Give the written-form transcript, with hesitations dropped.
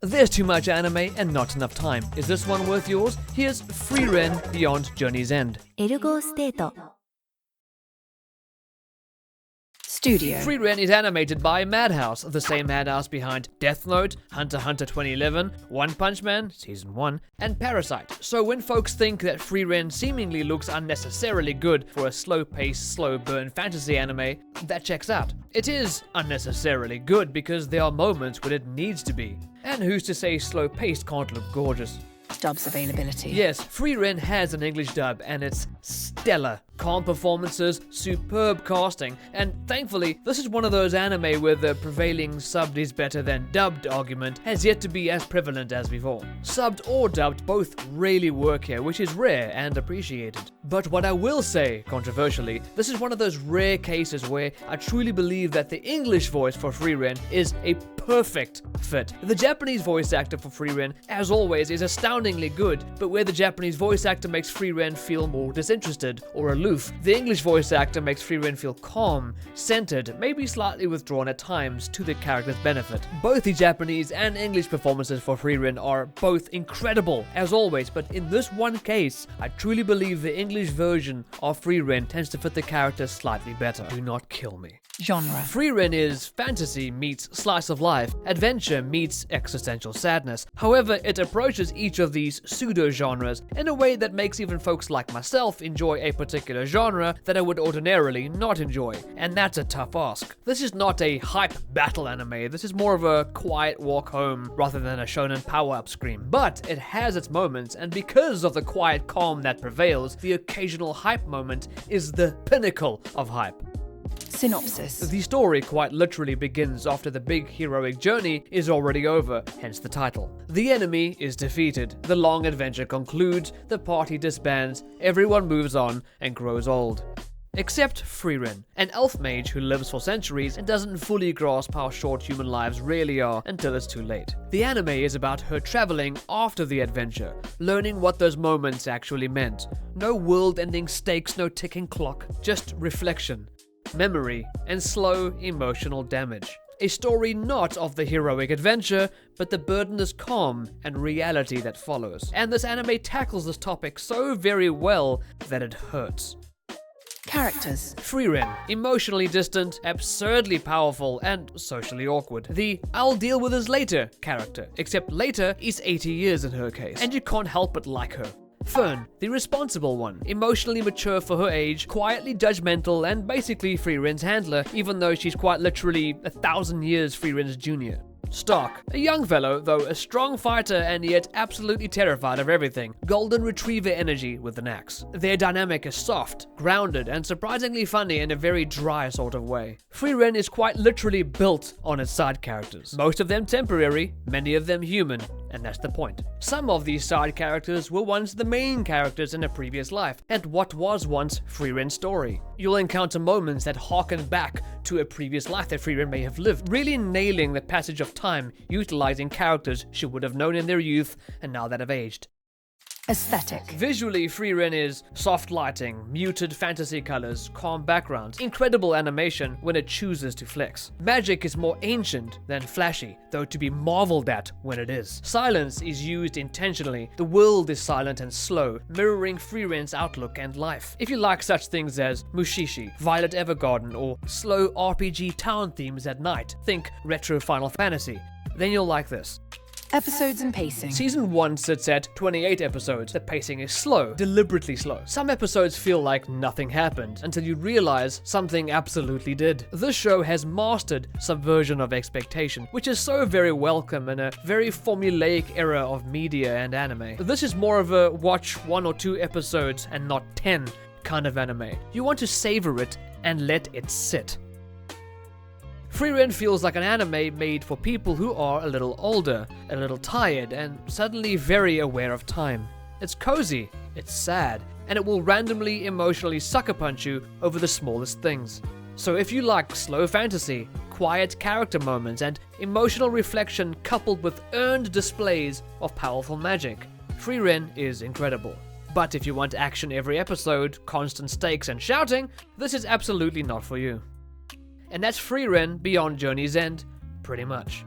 There's too much anime and not enough time. Is this one worth yours? Here's Frieren Beyond Journey's End. Ergo ステート Studio. Frieren is animated by Madhouse, the same Madhouse behind Death Note, Hunter x Hunter 2011, One Punch Man, Season 1, and Parasite. So when folks think that Frieren seemingly looks unnecessarily good for a slow-paced, slow-burn fantasy anime, that checks out. It is unnecessarily good because there are moments when it needs to be. And who's to say slow-paced can't look gorgeous? Dubs availability. Yes, Frieren has an English dub and it's stellar. Calm performances, superb casting, and thankfully, this is one of those anime where the prevailing subbed is better than dubbed argument has yet to be as prevalent as before. Subbed or dubbed both really work here, which is rare and appreciated. But what I will say, controversially, this is one of those rare cases where I truly believe that the English voice for Frieren is a perfect fit. The Japanese voice actor for Frieren, as always, is astoundingly good, but where the Japanese voice actor makes Frieren feel more disinterested or aloof, the English voice actor makes Frieren feel calm, centered, maybe slightly withdrawn at times to the character's benefit. Both the Japanese and English performances for Frieren are both incredible, as always, but in this one case, I truly believe the English version of Frieren tends to fit the character slightly better. Do not kill me. Genre. Frieren is fantasy meets slice of life, adventure meets existential sadness. However, it approaches each of these pseudo-genres in a way that makes even folks like myself enjoy a particular genre that I would ordinarily not enjoy, and that's a tough ask. This is not a hype battle anime, this is more of a quiet walk home rather than a shonen power-up scream. But it has its moments, and because of the quiet calm that prevails, the occasional hype moment is the pinnacle of hype. Synopsis. The story quite literally begins after the big heroic journey is already over, hence the title. The enemy is defeated, the long adventure concludes, the party disbands, everyone moves on and grows old. Except Frieren, an elf mage who lives for centuries and doesn't fully grasp how short human lives really are until it's too late. The anime is about her traveling after the adventure, learning what those moments actually meant. No world-ending stakes, no ticking clock, just reflection, memory, and slow emotional damage. A story not of the heroic adventure, but the burdenous calm and reality that follows. And this anime tackles this topic so very well that it hurts. Characters. Frieren, emotionally distant, absurdly powerful, and socially awkward. The "I'll deal with this later" character, except later is 80 years in her case, and you can't help but like her. Fern, the responsible one, emotionally mature for her age, quietly judgmental, and basically Frieren's handler, even though she's quite literally 1,000 years Frieren's junior. Stark, a young fellow, though a strong fighter and yet absolutely terrified of everything. Golden retriever energy with an axe. Their dynamic is soft, grounded, and surprisingly funny in a very dry sort of way. Frieren is quite literally built on its side characters. Most of them temporary, many of them human, and that's the point. Some of these side characters were once the main characters in a previous life, and what was once Frieren's story. You'll encounter moments that harken back to a previous life that Frieren may have lived, really nailing the passage of time, utilizing characters she would have known in their youth and now that have aged. Aesthetic. Visually, Frieren is soft lighting, muted fantasy colors, calm backgrounds, incredible animation when it chooses to flex. Magic is more ancient than flashy, though to be marveled at when it is. Silence is used intentionally. The world is silent and slow, mirroring Frieren's outlook and life. If you like such things as Mushishi, Violet Evergarden, or slow RPG town themes at night, think retro Final Fantasy, then you'll like this. Episodes and pacing. Season 1 sits at 28 episodes. The pacing is slow, deliberately slow. Some episodes feel like nothing happened until you realize something absolutely did. This show has mastered subversion of expectation, which is so very welcome in a very formulaic era of media and anime. This is more of a watch 1 or 2 episodes and not 10 kind of anime. You want to savor it and let it sit. Frieren feels like an anime made for people who are a little older, a little tired, and suddenly very aware of time. It's cozy, it's sad, and it will randomly emotionally sucker punch you over the smallest things. So if you like slow fantasy, quiet character moments, and emotional reflection coupled with earned displays of powerful magic, Frieren is incredible. But if you want action every episode, constant stakes, and shouting, this is absolutely not for you. And that's Frieren Beyond Journey's End, pretty much.